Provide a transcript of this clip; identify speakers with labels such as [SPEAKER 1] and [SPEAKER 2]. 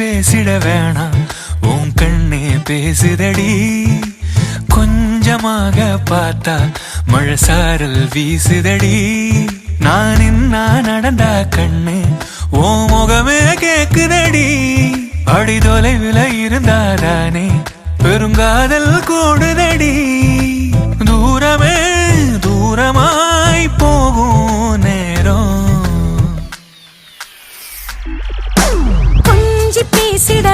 [SPEAKER 1] பேசிட வேணாம் உன் கண்ணே பேசுதடி கொஞ்சமாக பார்த்தா மழை சாரல் வீசுதடி நான் இன்னா நடந்தா கண்ணு ஓ முகமே கேக்குதடி அடி தொலைவில் இருந்தாதானே பெருங்காதல் கூடுதடி தூரமே தூரமாய் போகும் நேரம்
[SPEAKER 2] கொஞ்சி பேசிட